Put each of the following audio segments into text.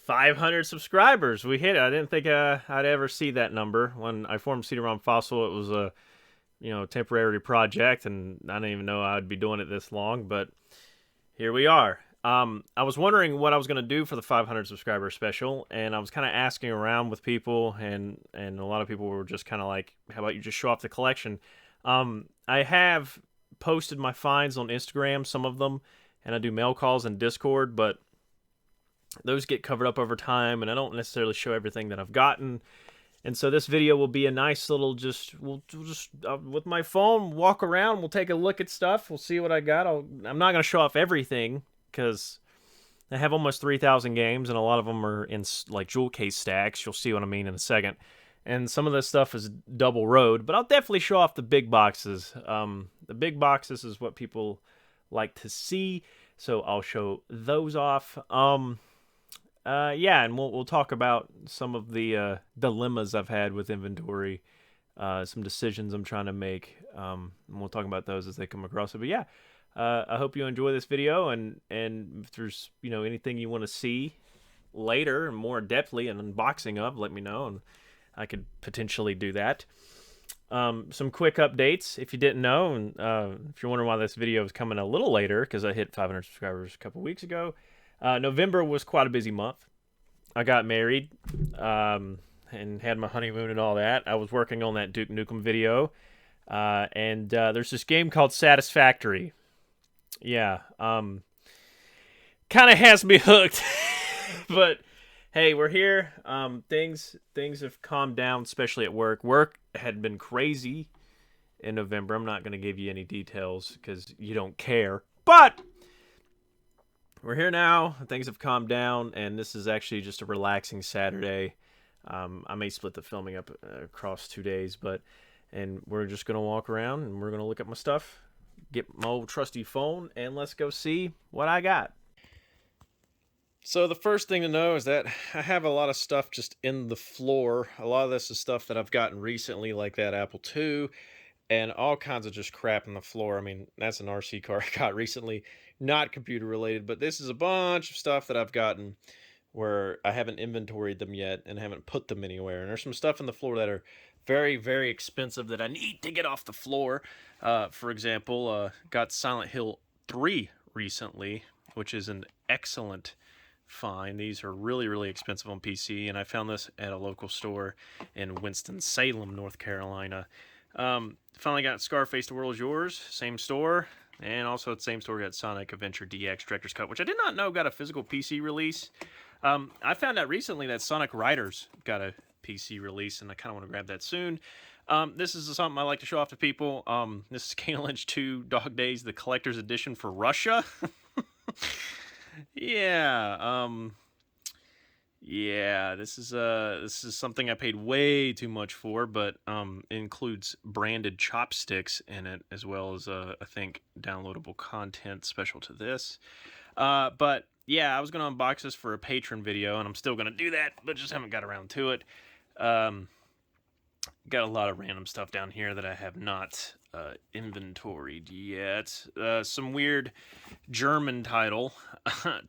500 subscribers. We hit it. I didn't think I'd ever see that number. When I formed CD-ROM Fossil, it was a temporary project, and I didn't even know I'd be doing it this long. But here we are. I was wondering what I was going to do for the 500 subscriber special, and I was kind of asking around with people, and a lot of people were just kind of like, "How about you just show off the collection?" I have posted my finds on Instagram, some of them, and I do mail calls and Discord, but those get covered up over time, and I don't necessarily show everything that I've gotten. And so this video will be a nice little we'll just with my phone, walk around, we'll take a look at stuff, we'll see what I got. I'm not going to show off everything, because I have almost 3,000 games, and a lot of them are in like jewel case stacks. You'll see what I mean in a second. And some of this stuff is double road, but I'll definitely show off the big boxes. The big boxes is what people like to see, so I'll show those off. Yeah, and we'll talk about some of the dilemmas I've had with inventory, some decisions I'm trying to make, and we'll talk about those as they come across it. But yeah, I hope you enjoy this video, and if there's anything you want to see later and more depthly an unboxing of, let me know, and I could potentially do that. Some quick updates, if you didn't know, and if you're wondering why this video is coming a little later, because I hit 500 subscribers a couple weeks ago. November was quite a busy month. I got married, and had my honeymoon and all that. I was working on that Duke Nukem video, and there's this game called Satisfactory. Yeah, kind of has me hooked, but hey, we're here. Things have calmed down, especially at work. Work had been crazy in November. I'm not going to give you any details because you don't care, but we're here now. Things have calmed down, and this is actually just a relaxing Saturday. I may split the filming up across 2 days, and we're just going to walk around, and we're going to look at my stuff, get my old trusty phone, and let's go see what I got. So the first thing to know is that I have a lot of stuff just in the floor. A lot of this is stuff that I've gotten recently, like that Apple II, and all kinds of just crap on the floor. I mean, that's an RC car I got recently, not computer related, but this is a bunch of stuff that I've gotten where I haven't inventoried them yet and haven't put them anywhere. And there's some stuff in the floor that are very, very expensive that I need to get off the floor. For example, got Silent Hill 3 recently, which is an excellent find. These are really, really expensive on PC, and I found this at a local store in Winston-Salem, North Carolina. Finally got Scarface The World Is Yours, same store, and also at the same store got Sonic Adventure DX Director's Cut, which I did not know got a physical PC release. I found out recently that Sonic Riders got a PC release, and I kind of want to grab that soon. This is something I like to show off to people. This is Kane Lynch 2 Dog Days, the collector's edition for Russia. Yeah, yeah, this is something I paid way too much for, but it includes branded chopsticks in it, as well as I think downloadable content special to this. But yeah, I was gonna unbox this for a patron video, and I'm still gonna do that, but just haven't got around to it. Got a lot of random stuff down here that I have not inventoried yet. Some weird German title,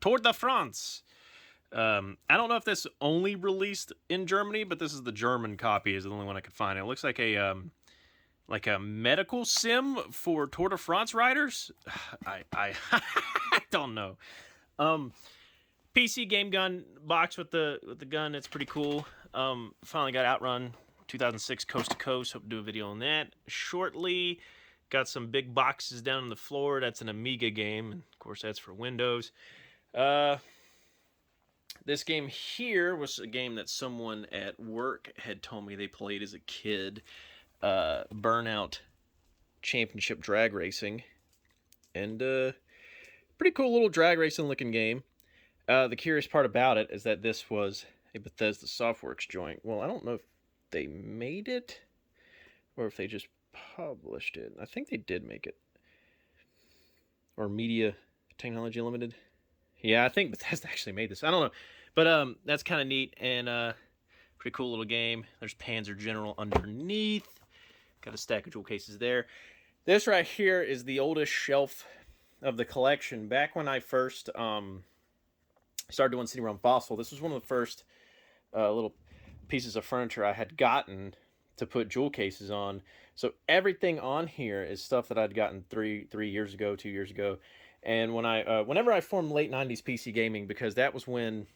Tour de France. I don't know if this only released in Germany, but this is the German copy. Is the only one I could find. It looks like a medical sim for Tour de France riders. I don't know. PC game gun box with the gun. It's pretty cool. Finally got Outrun 2006 Coast to Coast. Hope to do a video on that shortly. Got some big boxes down on the floor. That's an Amiga game, and of course that's for Windows. This game here was a game that someone at work had told me they played as a kid. Burnout Championship Drag Racing. And pretty cool little drag racing looking game. The curious part about it is that this was a Bethesda Softworks joint. Well, I don't know if they made it or if they just published it. I think they did make it. Or Media Technology Limited. Yeah, I think Bethesda actually made this. I don't know. But that's kind of neat, and pretty cool little game. There's Panzer General underneath. Got a stack of jewel cases there. This right here is the oldest shelf of the collection. Back when I first started doing CD-ROM Fossil. This was one of the first little pieces of furniture I had gotten to put jewel cases on. So everything on here is stuff that I'd gotten three years ago, 2 years ago. And when whenever I formed late '90s PC gaming, because that was when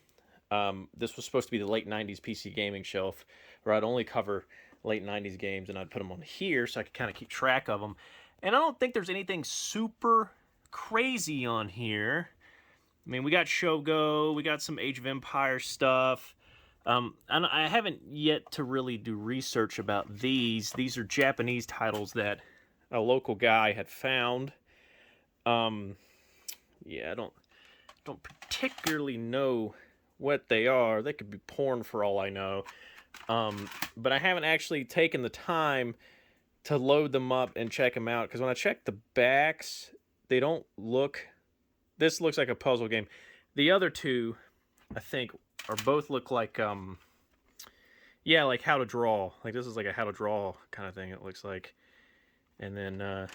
this was supposed to be the late '90s PC gaming shelf, where I'd only cover late '90s games, and I'd put them on here so I could kind of keep track of them. And I don't think there's anything super crazy on here. I mean, we got Shogo, we got some Age of Empires stuff. I haven't yet to really do research about these. These are Japanese titles that a local guy had found. Yeah, I don't particularly know what they are. They could be porn for all I know. But I haven't actually taken the time to load them up and check them out, because when I check the backs, they don't look... This looks like a puzzle game. The other two, I think, are both look like, yeah, like how to draw. Like this is like a how to draw kind of thing, it looks like. And then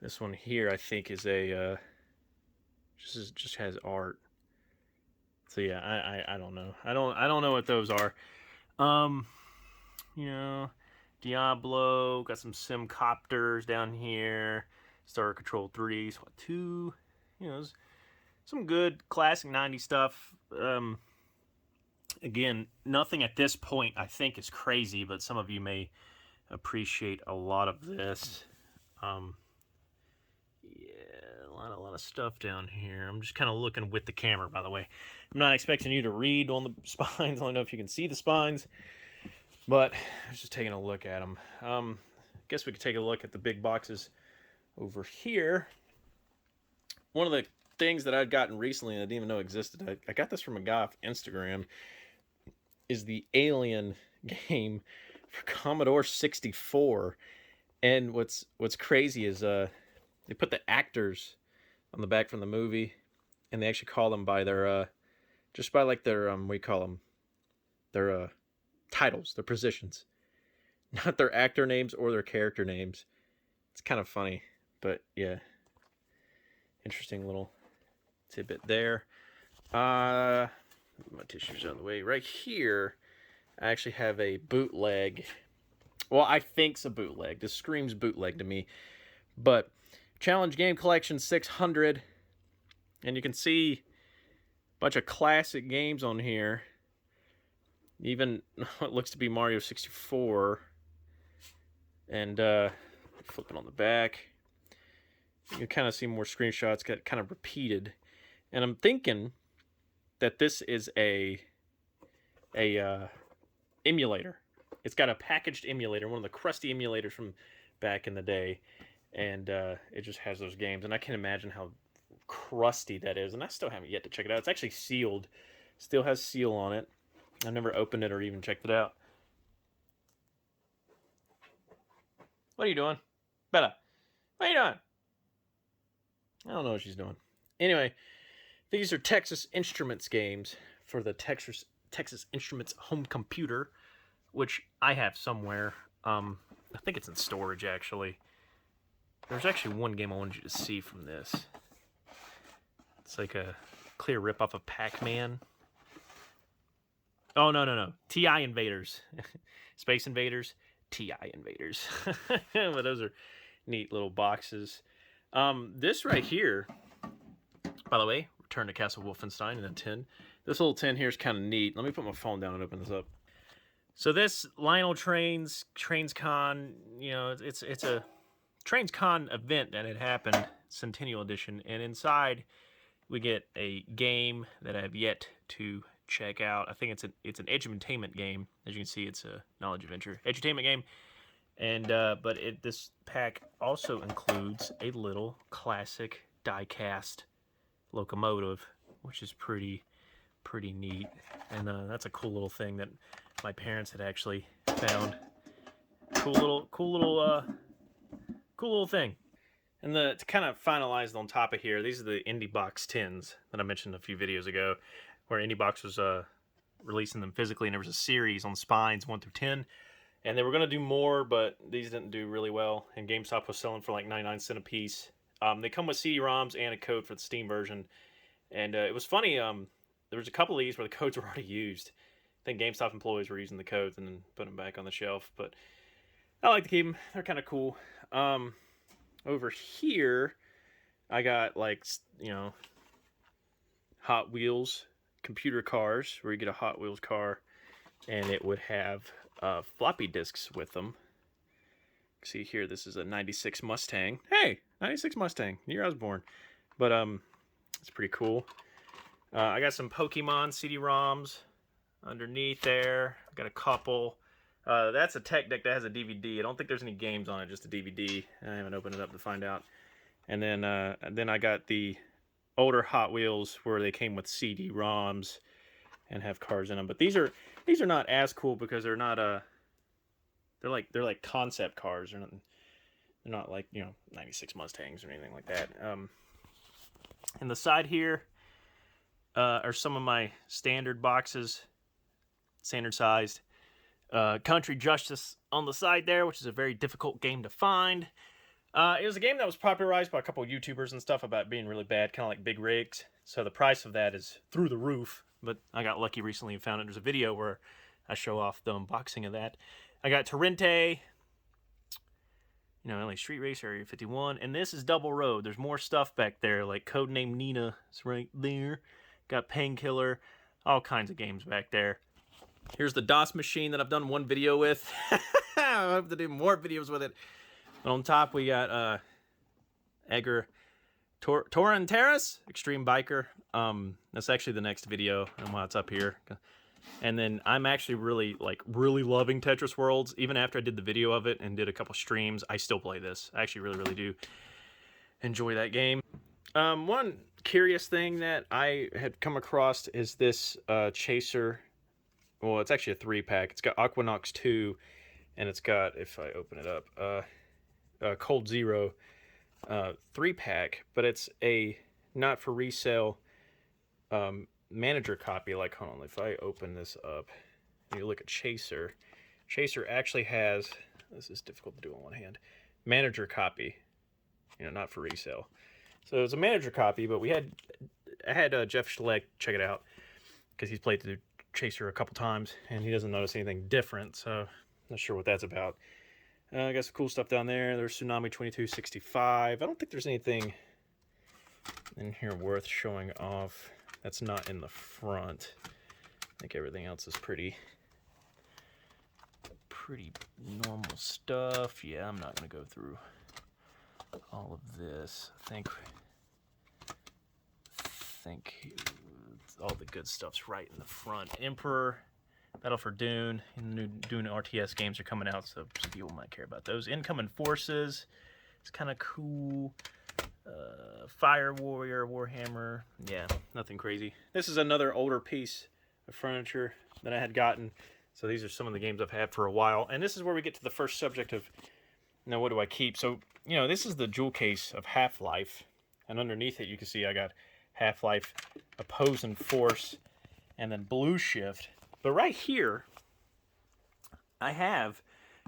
this one here, I think, is a just has art. So yeah, I don't know. I don't know what those are. You know, Diablo, got some sim copters down here. Star Control 3, SWAT 2. You know, some good classic '90s stuff. Again, nothing at this point I think is crazy, but some of you may appreciate a lot of this. Yeah, a lot of stuff down here. I'm just kind of looking with the camera, by the way. I'm not expecting you to read on the spines. I don't know if you can see the spines, but I was just taking a look at them. I guess we could take a look at the big boxes over here. One of the things that I'd gotten recently and I didn't even know existed, I got this from a guy off Instagram, is the Alien game for Commodore 64. And what's crazy is they put the actors on the back from the movie, and they actually call them by their just by like their what do you call them, their titles, their positions, not their actor names or their character names. It's kind of funny, but yeah, interesting little tidbit there. My tissues are on the way. Right here, I actually have a bootleg. Well, I think's a bootleg. This screams bootleg to me. But Challenge Game Collection 600. And you can see a bunch of classic games on here. Even what looks to be Mario 64. And flipping on the back, you can kind of see more screenshots get kind of repeated. And I'm thinking that this is a emulator. It's got a packaged emulator, one of the crusty emulators from back in the day, and it just has those games. And I can imagine how crusty that is, and I still haven't yet to check it out. It's actually sealed, still has seal on it. I've never opened it or even checked it out. What are you doing, Bella? What are you doing? I don't know what she's doing. Anyway, these are Texas Instruments games for the Texas Instruments home computer, which I have somewhere. I think it's in storage, actually. There's actually one game I wanted you to see from this. It's like a clear rip-off of Pac-Man. Oh, no. TI Invaders. Space Invaders, TI Invaders. But those are neat little boxes. This right here, by the way, Return to Castle Wolfenstein in a tin. This little tin here is kind of neat. Let me put my phone down and open this up. So this Lionel TrainsCon, you know, it's a TrainsCon event that had happened, Centennial Edition, and inside we get a game that I have yet to check out. I think it's an edutainment game. As you can see, it's a knowledge adventure edutainment game. And but this pack also includes a little classic die-cast locomotive, which is pretty neat. And that's a cool little thing that my parents had actually found. Cool little thing. And to kind of finalize on top of here, these are the Indie Box tins that I mentioned a few videos ago, where Indie Box was releasing them physically, and there was a series on spines 1 through 10. And they were going to do more, but these didn't do really well. And GameStop was selling for like 99 cents a piece. They come with CD-ROMs and a code for the Steam version. And it was funny, there was a couple of these where the codes were already used. I think GameStop employees were using the codes and then putting them back on the shelf. But I like to keep them. They're kind of cool. Over here, I got like, you know, Hot Wheels computer cars, where you get a Hot Wheels car and it would have floppy disks with them. See here, this is a 96 Mustang. Hey, 96 Mustang, the year I was born. But it's pretty cool. I got some Pokemon CD-ROMs underneath there. I got a couple. That's a tech deck that has a DVD. I don't think there's any games on it, just a DVD. I haven't opened it up to find out. And then I got the older Hot Wheels where they came with CD-ROMs and have cars in them. But these are not as cool because they're not they're like concept cars. They're not like, you know, 96 Mustangs or anything like that. And the side here are some of my standard boxes, standard sized. Country Justice on the side there, which is a very difficult game to find. It was a game that was popularized by a couple of YouTubers and stuff about being really bad, kind of like Big Rigs. So the price of that is through the roof. But I got lucky recently and found it. There's a video where I show off the unboxing of that. I got Torrente, you know, LA Street Racer, Area 51. And this is Double Road. There's more stuff back there, like Codename Nina is right there. Got Painkiller, all kinds of games back there. Here's the DOS machine that I've done one video with. I hope to do more videos with it. But on top we got Edgar Torrentieras, Extreme Biker. That's actually the next video and why it's up here. And then I'm actually really loving Tetris Worlds. Even after I did the video of it and did a couple streams, I still play this. I actually really do enjoy that game. One curious thing that I had come across is this Chaser. Well, it's actually a 3-pack. It's got Aquanox 2, and it's got, if I open it up, Cold Zero 3-pack, but it's a not for resale manager copy. Like, hold on, if I open this up and you look at Chaser actually has, this is difficult to do on one hand, manager copy, you know, not for resale. So it's a manager copy, but I had Jeff Schleck check it out because he's played the Chaser a couple times and he doesn't notice anything different, so not sure what that's about. I got some cool stuff down there. There's Tsunami 2265. I don't think there's anything in here worth showing off that's not in the front. I think everything else is pretty normal stuff. Yeah, I'm not gonna go through all of this. I think all the good stuff's right in the front. Emperor, Battle for Dune, and the new Dune RTS games are coming out, so some people might care about those. Incoming Forces, it's kind of cool. Fire Warrior, Warhammer, yeah, nothing crazy. This is another older piece of furniture that I had gotten. So these are some of the games I've had for a while. And this is where we get to the first subject of, you know, what do I keep? So, you know, this is the jewel case of Half-Life. And underneath it, you can see I got Half-Life, Opposing Force, and then Blue Shift. But right here, I have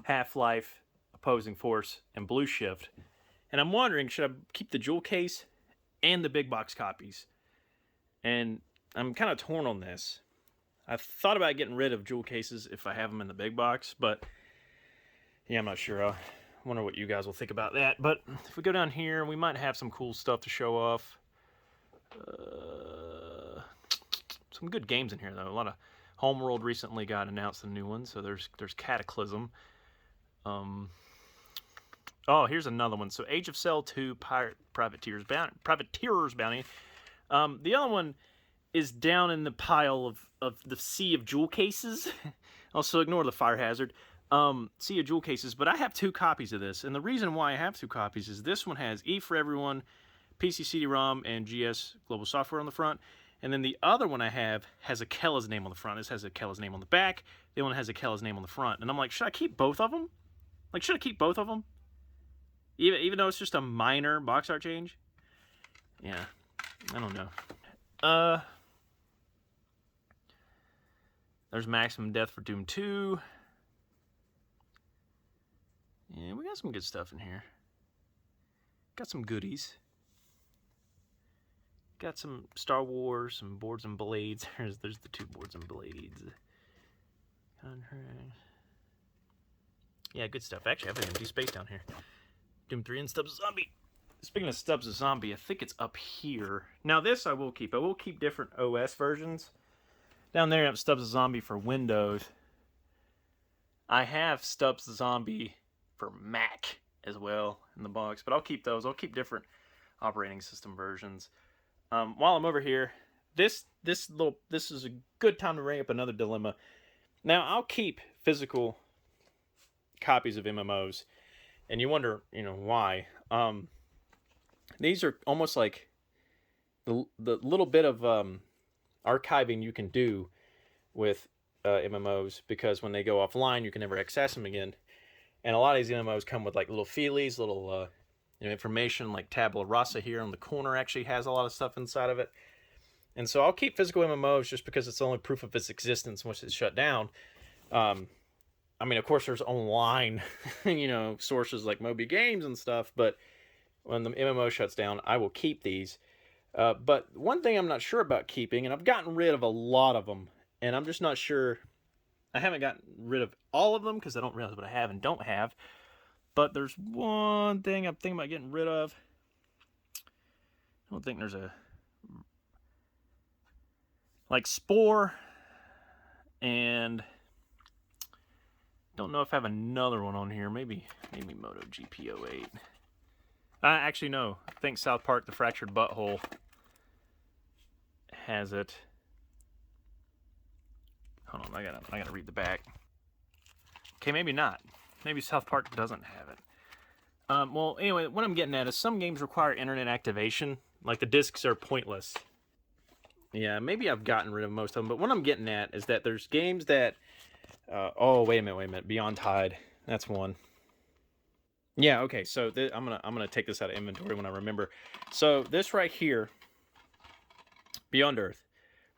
Half-Life, Opposing Force, and Blue Shift. And I'm wondering, should I keep the jewel case and the big box copies? And I'm kind of torn on this. I've thought about getting rid of jewel cases if I have them in the big box, but yeah, I'm not sure. I wonder what you guys will think about that. But if we go down here, we might have some cool stuff to show off. Some good games in here, though. A lot of Homeworld recently got announced, a new one, so there's Cataclysm. Oh, here's another one. So Age of Sail 2, Privateer's Bounty. The other one is down in the pile of the sea of jewel cases. Also, ignore the fire hazard. Sea of jewel cases, but I have 2 copies of this. And the reason why I have 2 copies is this one has E for Everyone, PC CD-ROM, and GS Global Software on the front. And then the other one I have has Akella's name on the front. This has Akella's name on the back. The other one has Akella's name on the front. And I'm like, should I keep both of them? Like, should I keep both of them? Even though it's just a minor box art change? Yeah, I don't know. There's Maximum Death for Doom 2. Yeah, we got some good stuff in here. Got some goodies. Got some Star Wars, some boards and blades. There's the 2 boards and blades. Yeah, good stuff. Actually, I have an empty space down here. Doom 3 and Stubbs of Zombie. Speaking of Stubbs of Zombie, I think it's up here. Now this I will keep. I will keep different OS versions. Down there I have Stubbs of Zombie for Windows. I have Stubbs of Zombie for Mac as well in the box, but I'll keep those. I'll keep different operating system versions. While I'm over here, this is a good time to bring up another dilemma. Now I'll keep physical copies of MMOs, and you wonder, why? These are almost like the little bit of archiving you can do with MMOs, because when they go offline, you can never access them again. And a lot of these MMOs come with like little feelies, little information, like Tabula Rasa here on the corner actually has a lot of stuff inside of it. And so I'll keep physical MMOs just because it's the only proof of its existence once it's shut down. I mean, of course, there's online, sources like Moby Games and stuff, but when the MMO shuts down, I will keep these. But one thing I'm not sure about keeping, and I've gotten rid of a lot of them, and I'm just not sure. I haven't gotten rid of all of them because I don't realize what I have and don't have. But there's one thing I'm thinking about getting rid of. I don't think there's like Spore, and don't know if I have another one on here. Maybe MotoGP 08. Actually, no. I think South Park: The Fractured Butthole has it. Hold on, I gotta read the back. Okay, maybe not. Maybe South Park doesn't have it. Well, anyway, what I'm getting at is some games require internet activation. Like the discs are pointless. Yeah, maybe I've gotten rid of most of them, but what I'm getting at is that there's games that... oh, wait a minute. Beyond Tide. That's one. Yeah, okay, so I'm gonna take this out of inventory when I remember. So this right here, Beyond Earth,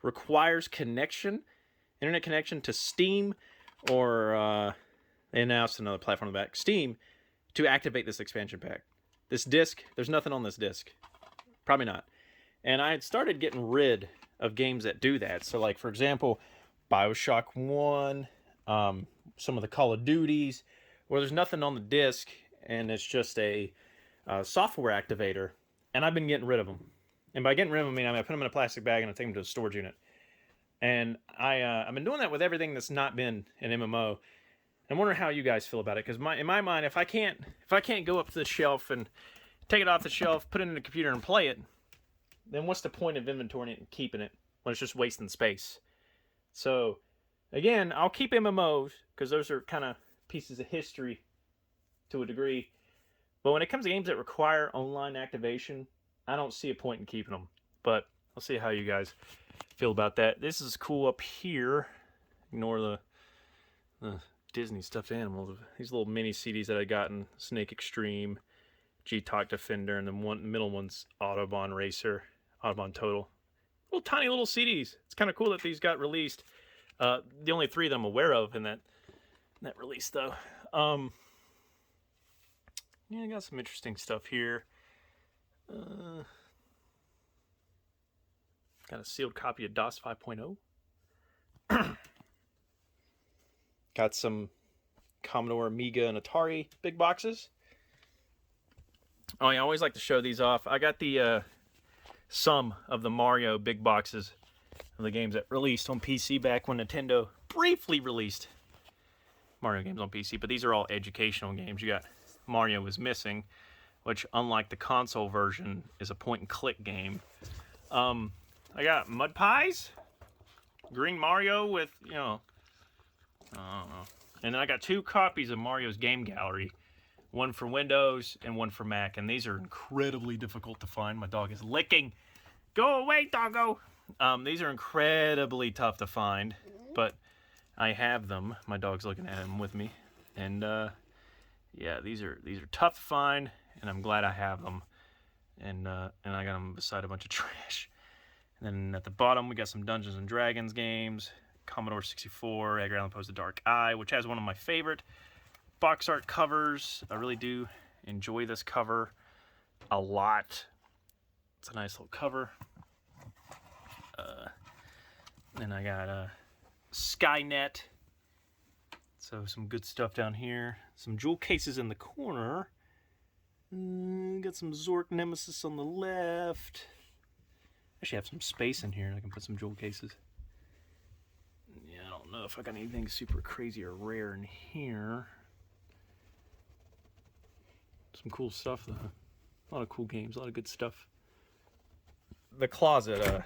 requires internet connection to Steam, or they announced another platform on the back, Steam, to activate this expansion pack. This disc, there's nothing on this disc. Probably not. And I had started getting rid of games that do that. So like, for example, BioShock 1, some of the Call of Duties, where there's nothing on the disc, and it's just a software activator, and I've been getting rid of them. And by getting rid of them, I put them in a plastic bag and I take them to a storage unit. And I've been doing that with everything that's not been an MMO. I'm wondering how you guys feel about it, because in my mind, if I can't go up to the shelf and take it off the shelf, put it in the computer and play it, then what's the point of inventorying it and keeping it when it's just wasting space? So again, I'll keep MMOs because those are kind of pieces of history to a degree. But when it comes to games that require online activation, I don't see a point in keeping them. But I'll see how you guys feel about that. This is cool up here. Ignore the Disney stuffed animals. These little mini CDs that I got in Snake Extreme, G-Talk Defender, and then the middle one's Autobahn Racer, Autobahn Total. Little tiny little CDs. It's kind of cool that these got released. The only 3 that I'm aware of in that release, though. Yeah, I got some interesting stuff here. Got a sealed copy of DOS 5.0. Got some Commodore, Amiga, and Atari big boxes. Oh, I always like to show these off. I got the sum of the Mario big boxes of the games that released on PC back when Nintendo briefly released Mario games on PC. But these are all educational games. You got Mario is Missing, which, unlike the console version, is a point-and-click game. I got Mud Pies, Green Mario with, I don't know. And then I got 2 copies of Mario's Game Gallery, one for Windows and one for Mac, and these are incredibly difficult to find. My dog is licking. Go away, doggo! These are incredibly tough to find, but I have them. My dog's looking at them with me, and yeah, these are tough to find, and I'm glad I have them. And I got them beside a bunch of trash. And then at the bottom, we got some Dungeons and Dragons games, Commodore 64, Edgar Allan Poe's The Dark Eye, which has one of my favorite box art covers. I really do enjoy this cover a lot. It's a nice little cover. Then I got Skynet. So some good stuff down here. Some jewel cases in the corner. Got some Zork Nemesis on the left. Actually have some space in here and I can put some jewel cases. Yeah, I don't know if I got anything super crazy or rare in here. Some cool stuff though. A lot of cool games, a lot of good stuff. The closet,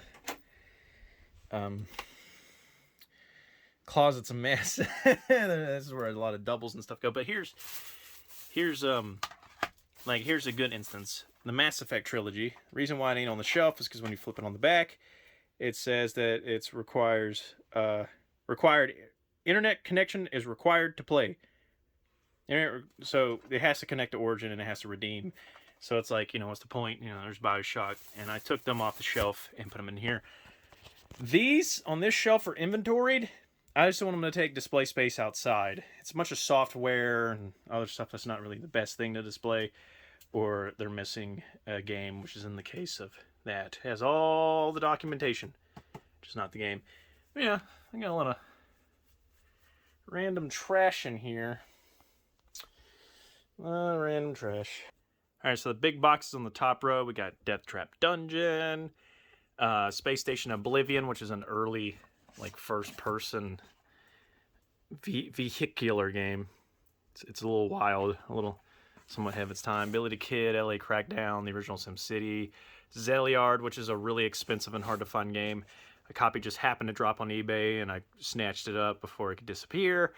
closet's a mess. This is where a lot of doubles and stuff go. But here's a good instance. The Mass Effect trilogy. Reason why it ain't on the shelf is because when you flip it on the back, it says that it's required internet connection is required to play. So it has to connect to Origin and it has to redeem. So it's like, what's the point? There's BioShock, and I took them off the shelf and put them in here. These on this shelf are inventoried. I just don't want them to take display space outside. It's a bunch of software and other stuff that's not really the best thing to display, or they're missing a game, which is in the case of that. It has all the documentation, which is not the game. But yeah, I got a lot of random trash in here. Random trash. Alright, so the big boxes on the top row, we got Death Trap Dungeon, Space Station Oblivion, which is an early, first-person vehicular game. It's a little wild, somewhat ahead of its time. Billy the Kid, LA Crackdown, the original SimCity, Zeliard, which is a really expensive and hard-to-find game. A copy just happened to drop on eBay, and I snatched it up before it could disappear.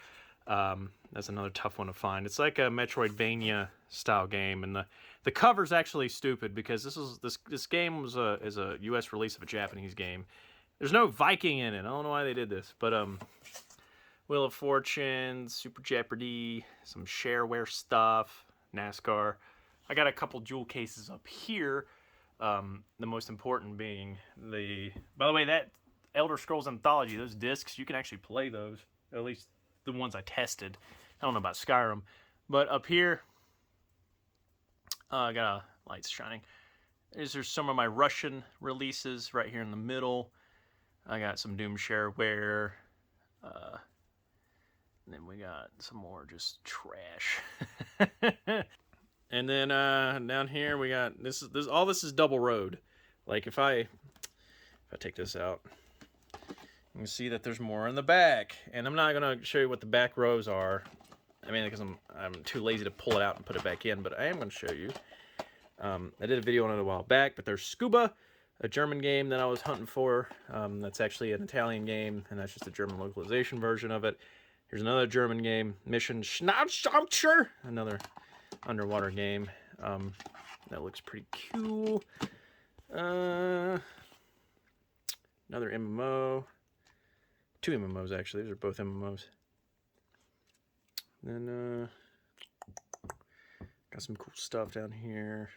That's another tough one to find. It's like a Metroidvania style game, and the cover's actually stupid because this game is a U.S. release of a Japanese game. There's no Viking in it. I don't know why they did this, but Wheel of Fortune, Super Jeopardy, some shareware stuff, NASCAR. I got a couple jewel cases up here. The most important being by the way, that Elder Scrolls Anthology, those discs, you can actually play those. At least the ones I tested. I don't know about Skyrim. But up here, I got lights shining. These are some of my Russian releases right here in the middle. I got some Doom shareware. And then we got some more just trash. And then down here we got all this is double road. Like if I take this out, you can see that there's more in the back. And I'm not gonna show you what the back rows are. I mean, because I'm too lazy to pull it out and put it back in, but I am gonna show you. I did a video on it a while back, but there's Scuba, a German game that I was hunting for. That's actually an Italian game, and that's just a German localization version of it. Here's another German game, Mission Schnauzschauftscher, another underwater game. That looks pretty cool. Another MMO. Two MMOs, actually. These are both MMOs. Then, got some cool stuff down here.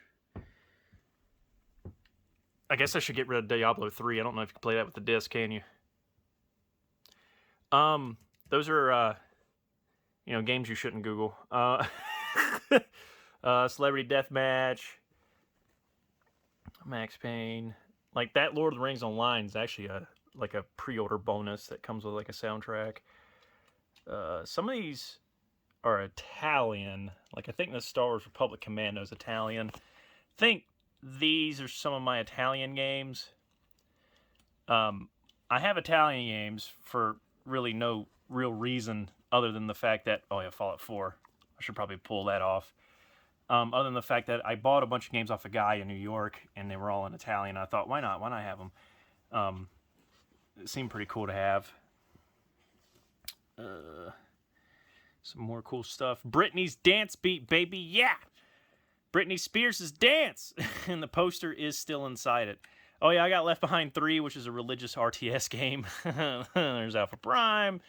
I guess I should get rid of Diablo 3. I don't know if you can play that with the disc, can you? Those are, games you shouldn't Google. Celebrity Deathmatch, Max Payne. Like, that Lord of the Rings Online is actually a pre-order bonus that comes with, a soundtrack. Some of these are Italian. I think the Star Wars Republic Commando is Italian. I think these are some of my Italian games. I have Italian games for really no real reason other than the fact that, Fallout 4. I should probably pull that off. Other than the fact that I bought a bunch of games off a guy in New York, and they were all in Italian. I thought, why not? Why not have them? It seemed pretty cool to have. Some more cool stuff. Britney's Dance Beat, baby, yeah! Britney Spears' Dance! And the poster is still inside it. Oh yeah, I got Left Behind 3, which is a religious RTS game. There's Alpha Prime.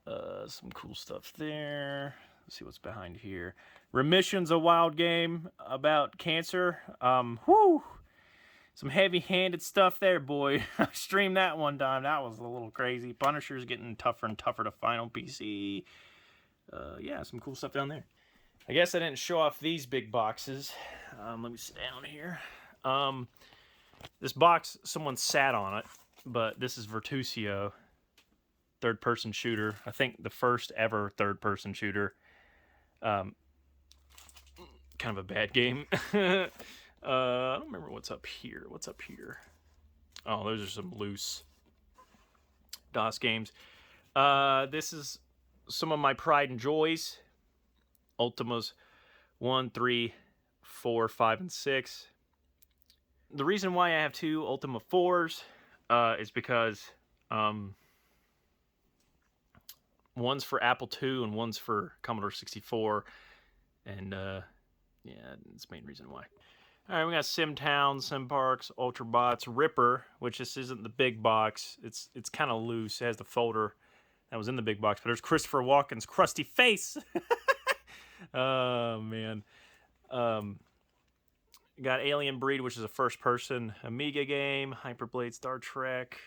Some cool stuff there. Let's see what's behind here. Remission's a wild game about cancer. Some heavy-handed stuff there, boy. I streamed that one time. That was a little crazy. Punisher's getting tougher and tougher to find on PC. Yeah, some cool stuff down there. I guess I didn't show off these big boxes. Let me sit down here. This box, someone sat on it but this is Virtuosio, third-person shooter. I think the first ever third-person shooter. Kind of a bad game. I don't remember what's up here. What's up here? Oh, those are some loose DOS games. This is some of my pride and joys. Ultimas 1, 3, 4, 5, and 6. The reason why I have 2 Ultima 4s is because one's for Apple II and one's for Commodore 64. And yeah, that's the main reason why. All right, we got SimTown, SimParks, Ultrabots, Ripper, which this isn't the big box. It's kind of loose. It has the folder that was in the big box. But there's Christopher Walken's crusty face. Oh, man. Got Alien Breed, which is a first-person Amiga game. Hyperblade, Star Trek.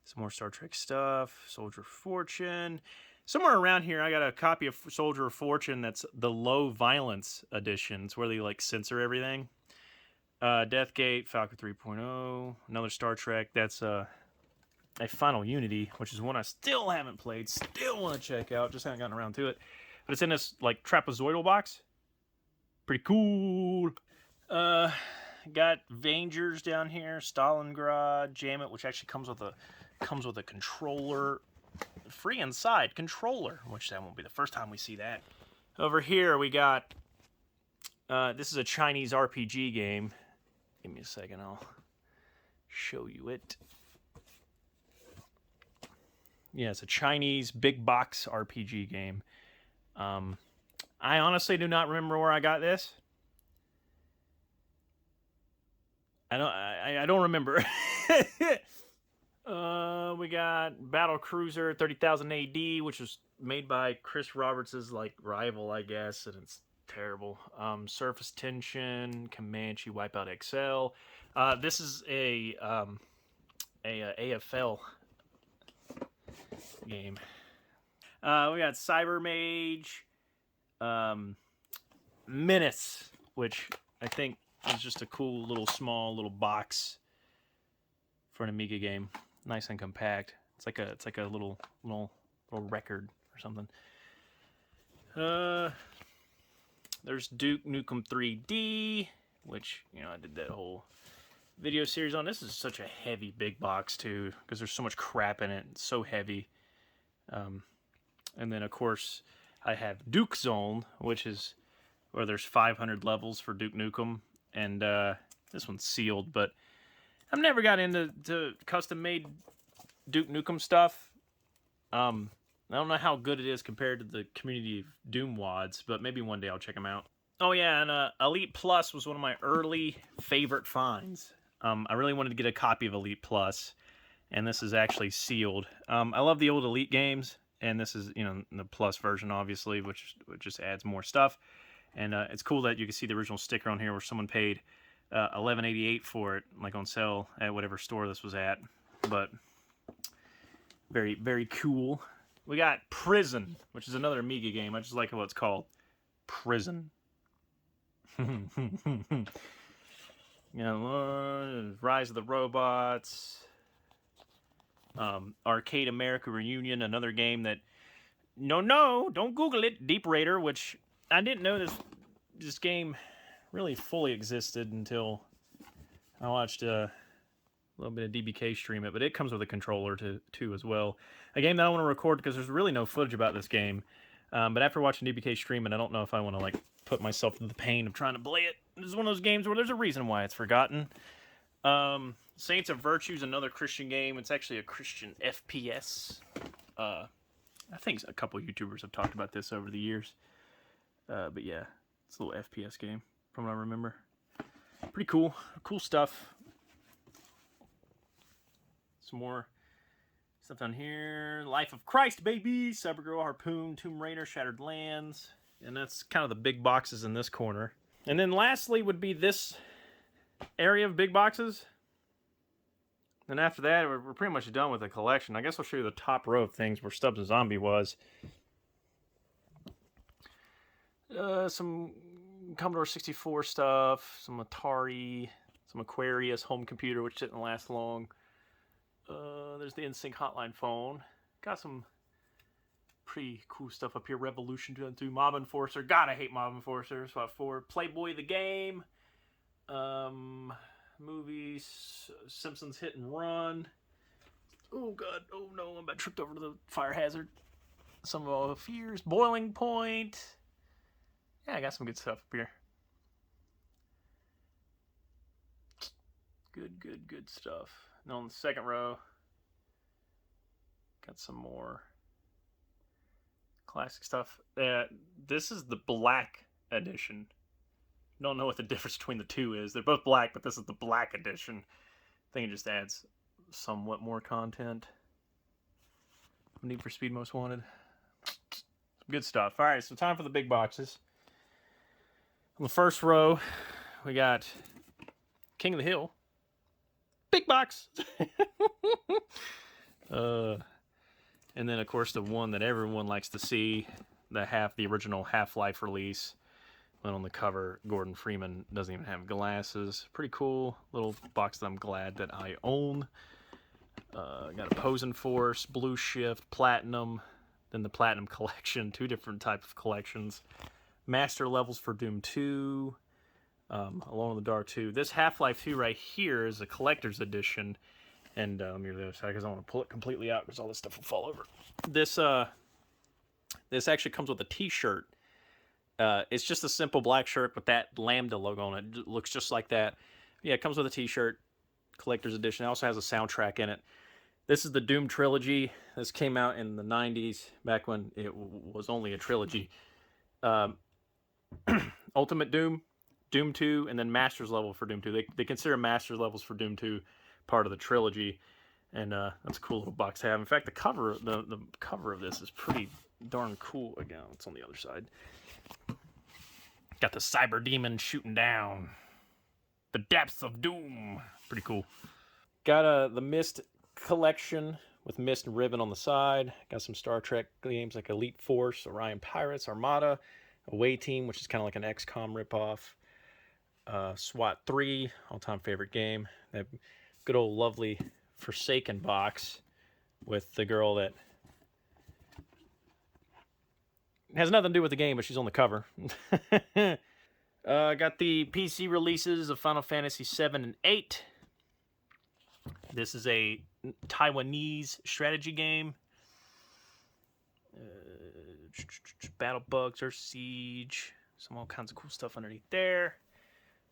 Some more Star Trek stuff. Soldier of Fortune. Somewhere around here, I got a copy of Soldier of Fortune that's the low violence edition. It's where they, like, censor everything. Deathgate, Falcon 3.0. Another Star Trek. That's a Final Unity, which is one I still haven't played. Still want to check out. Just haven't gotten around to it. But it's in this, like, trapezoidal box. Pretty cool. Got Vangers down here, Stalingrad, Jam It, which actually comes with a controller, free inside controller, which that won't be the first time we see that. Over here we got this is a Chinese RPG game. Give me a second, I'll show you it. Yeah, it's a Chinese big box RPG game. I honestly do not remember where I got this. I don't remember. We got Battle Cruiser 30,000 AD, which was made by Chris Roberts' like rival, I guess, and it's terrible. Surface Tension, Comanche, Wipeout XL. This is a AFL game. We got Cyber Mage, Menace, which I think is just a cool little small little box for an Amiga game. Nice and compact. It's like a little record or something. There's Duke Nukem 3D, which, you know, I did that whole video series on. This is such a heavy big box too, because there's so much crap in it. It's so heavy. And then of course I have Duke Zone, which is where there's 500 levels for Duke Nukem, and this one's sealed, but I've never got into custom-made Duke Nukem stuff. I don't know how good it is compared to the community of Doom wads, but maybe one day I'll check them out. Oh yeah, and Elite Plus was one of my early favorite finds. I really wanted to get a copy of Elite Plus, and this is actually sealed. I love the old Elite games, and this is, you know, the Plus version, obviously, which just adds more stuff. And it's cool that you can see the original sticker on here where someone paid $11.88 for it, like on sale at whatever store this was at. But very, very cool. We got Prison, which is another Amiga game. I just like what it's called. Prison. You know, Rise of the Robots. Arcade America Reunion, another game that... No, don't Google it. Deep Raider, which I didn't know this game really fully existed until I watched a little bit of DBK stream it, but it comes with a controller too as well. A game that I want to record because there's really no footage about this game. But after watching DBK stream it, I don't know if I want to like put myself through the pain of trying to play it. This is one of those games where there's a reason why it's forgotten. Saints of Virtue is another Christian game. It's actually a Christian FPS. I think a couple YouTubers have talked about this over the years. But yeah, it's a little FPS game from what I remember. Pretty cool. Cool stuff. Some more stuff down here. Life of Christ, baby! Cybergirl, Harpoon, Tomb Raider, Shattered Lands. And that's kind of the big boxes in this corner. And then lastly would be this area of big boxes. And after that, we're pretty much done with the collection. I guess I'll show you the top row of things where Stubbs and Zombie was. Some Commodore 64 stuff, some Atari, some Aquarius home computer, which didn't last long. There's the NSYNC hotline phone. Got some pretty cool stuff up here. Revolution 2 Mob Enforcer. God, I hate Mob Enforcer. Spot 4. Playboy the Game. Movies. Simpsons Hit and Run. Oh god, oh no, I'm about tripped over to the fire hazard. Some of All Fears. Boiling Point. Yeah, I got some good stuff up here. Good stuff. And on the second row, got some more classic stuff. This is the black edition. Don't know what the difference between the two is. They're both black, but this is the black edition. I think it just adds somewhat more content. Need for Speed Most Wanted. Some good stuff. All right, so time for the big boxes. On the first row, we got King of the Hill. Big box. And then, of course, the one that everyone likes to see, the original Half-Life release. And on the cover, Gordon Freeman doesn't even have glasses. Pretty cool little box that I'm glad that I own. Got Opposing Force, Blue Shift, Platinum, then the Platinum Collection, 2 different types of collections. Master levels for Doom 2, Alone in the Dark 2. This Half-Life 2 right here is a collector's edition. And let me do this because I want to pull it completely out because all this stuff will fall over. This actually comes with a t-shirt. It's just a simple black shirt with that Lambda logo on it. It looks just like that. Yeah, it comes with a t-shirt, collector's edition. It also has a soundtrack in it. This is the Doom trilogy. This came out in the 90s, back when it was only a trilogy. Ultimate Doom, Doom 2, and then Master's Level for Doom 2. They consider Master's Levels for Doom 2 part of the trilogy, and that's a cool little box to have. In fact, the cover of this is pretty darn cool. Again, it's on the other side. Got the Cyber Demon shooting down. The Depths of Doom. Pretty cool. Got the Myst collection with Myst and Ribbon on the side. Got some Star Trek games like Elite Force, Orion Pirates, Armada, Away Team, which is kind of like an XCOM ripoff. SWAT 3, all-time favorite game. That good old lovely Forsaken box with the girl that has nothing to do with the game, but she's on the cover. Got the PC releases of Final Fantasy 7 and 8. This is a Taiwanese strategy game. Battle Bugs or Siege. Some all kinds of cool stuff underneath there.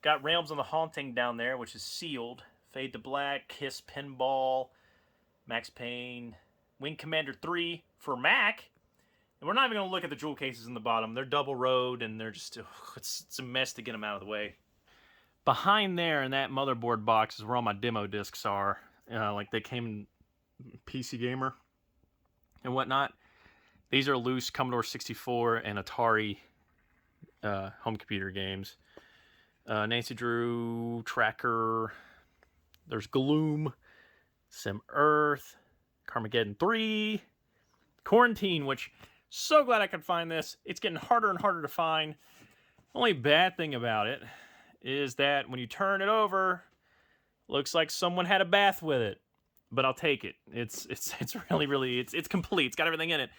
Got Realms of the Haunting down there, which is sealed. Fade to Black, Kiss Pinball, Max Payne, Wing Commander 3 for Mac. And we're not even going to look at the jewel cases in the bottom. They're double road, and they're just, it's a mess to get them out of the way. Behind there in that motherboard box is where all my demo discs are. Like they came in PC Gamer and whatnot. These are loose Commodore 64 and Atari home computer games. Nancy Drew, Tracker. There's Gloom, Sim Earth, Carmageddon 3, Quarantine, which so glad I could find this. It's getting harder and harder to find. Only bad thing about it is that when you turn it over, looks like someone had a bath with it. But I'll take it. It's really it's complete. It's got everything in it.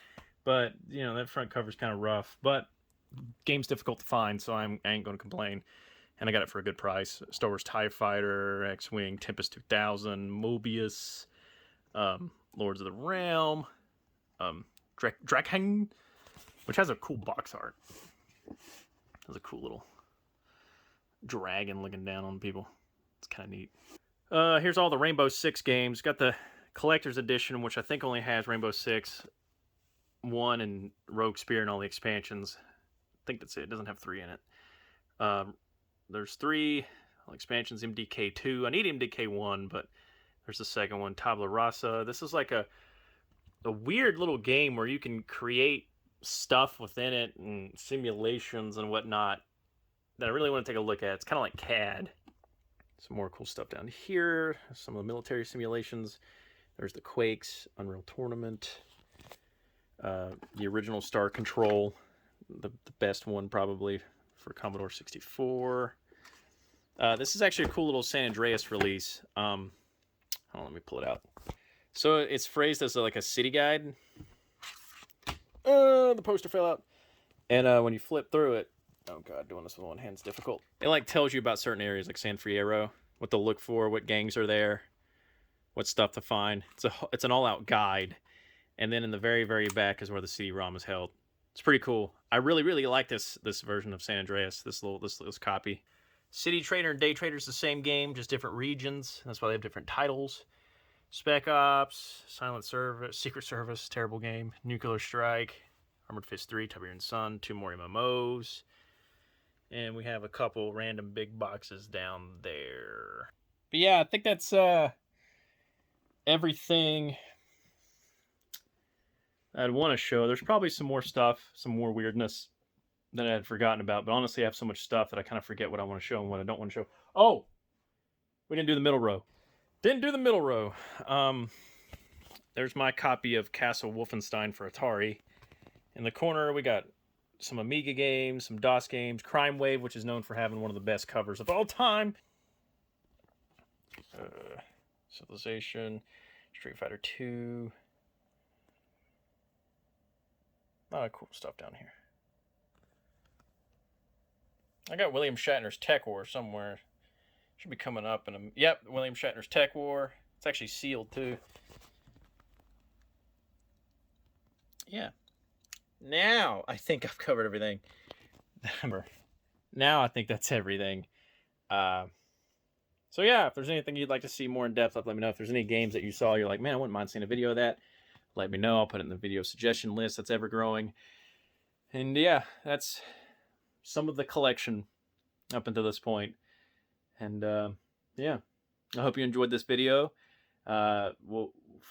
But you know that front cover's kind of rough. But game's difficult to find, so I ain't gonna complain. And I got it for a good price. Star Wars TIE Fighter, X-Wing, Tempest 2000, Mobius, Lords of the Realm, Drakhang, which has a cool box art. Has a cool little dragon looking down on people. It's kind of neat. Here's all the Rainbow Six games. Got the Collector's Edition, which I think only has Rainbow Six 1 and Rogue Spear and all the expansions. I think that's it. It doesn't have 3 in it. There's 3 expansions, MDK 2. I need MDK 1, but there's the second one, Tabula Rasa. This is like a weird little game where you can create stuff within it and simulations and whatnot that I really want to take a look at. It's kind of like CAD. Some more cool stuff down here. Some of the military simulations. There's the Quakes, Unreal Tournament, the original Star Control, the best one probably for Commodore 64. This is actually a cool little San Andreas release. Hold on, let me pull it out. So it's phrased as like a city guide. The poster fell out. And when you flip through it, oh god, doing this with one hand's difficult. It like tells you about certain areas like San Fierro, what to look for, what gangs are there, what stuff to find. It's an all-out guide. And then in the very, very back is where the CD-ROM is held. It's pretty cool. I really, really like this version of San Andreas, this little copy. City Trader and Day Trader is the same game, just different regions. That's why they have different titles. Spec Ops, Silent Service, Secret Service, terrible game. Nuclear Strike, Armored Fist 3, Tiberian Sun, 2 more MMOs. And we have a couple random big boxes down there. But yeah, I think that's everything I'd want to show. There's probably some more stuff, some more weirdness that I had forgotten about. But honestly, I have so much stuff that I kind of forget what I want to show and what I don't want to show. Oh, we didn't do the middle row. Didn't do the middle row. There's my copy of Castle Wolfenstein for Atari. In the corner, we got some Amiga games, some DOS games, Crime Wave, which is known for having one of the best covers of all time. Civilization, Street Fighter 2. A lot of cool stuff down here. I got William Shatner's Tech War somewhere. Should be coming up in a... Yep, William Shatner's Tech War. It's actually sealed, too. Yeah. Now, I think I've covered everything. Now, I think that's everything. So, yeah, if there's anything you'd like to see more in depth, let me know. If there's any games that you saw, you're like, man, I wouldn't mind seeing a video of that. Let me know. I'll put it in the video suggestion list that's ever growing. And, yeah, that's some of the collection up until this point. And yeah, I hope you enjoyed this video. For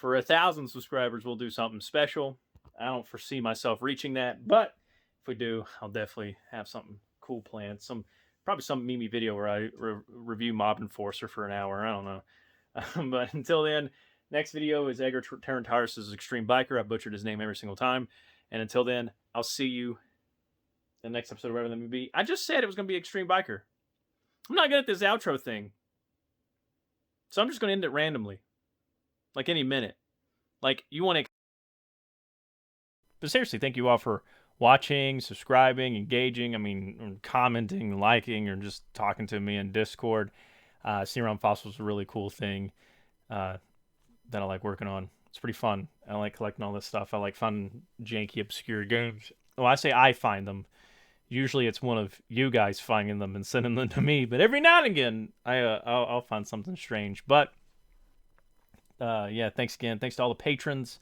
1,000 subscribers, we'll do something special. I don't foresee myself reaching that, but if we do, I'll definitely have something cool planned. Probably some Mimi video where I review Mob Enforcer for an hour. I don't know. But until then, next video is Edgar Tarantardis' Extreme Biker. I butchered his name every single time. And until then, I'll see you in the next episode, whatever that may be. I just said it was going to be Extreme Biker. I'm not good at this outro thing. So I'm just going to end it randomly. Like any minute. Like, you want to... But seriously, thank you all for watching, subscribing, engaging, I mean, commenting, liking, or just talking to me in Discord. CD-ROM Fossil is a really cool thing that I like working on. It's pretty fun. I like collecting all this stuff. I like fun, janky, obscure games. Well, I say I find them. Usually it's one of you guys finding them and sending them to me, but every now and again I'll find something strange. But yeah, thanks again. Thanks to all the patrons.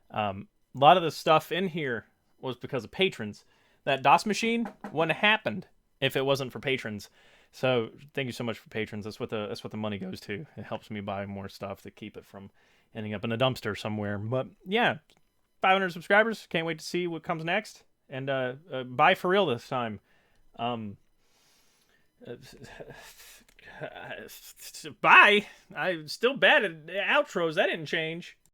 A lot of the stuff in here was because of patrons. That DOS machine wouldn't have happened if it wasn't for patrons. So thank you so much for patrons. That's what the money goes to. It helps me buy more stuff to keep it from ending up in a dumpster somewhere. But yeah, 500 subscribers. Can't wait to see what comes next. And bye for real this time. Bye. I'm still bad at outros. That didn't change.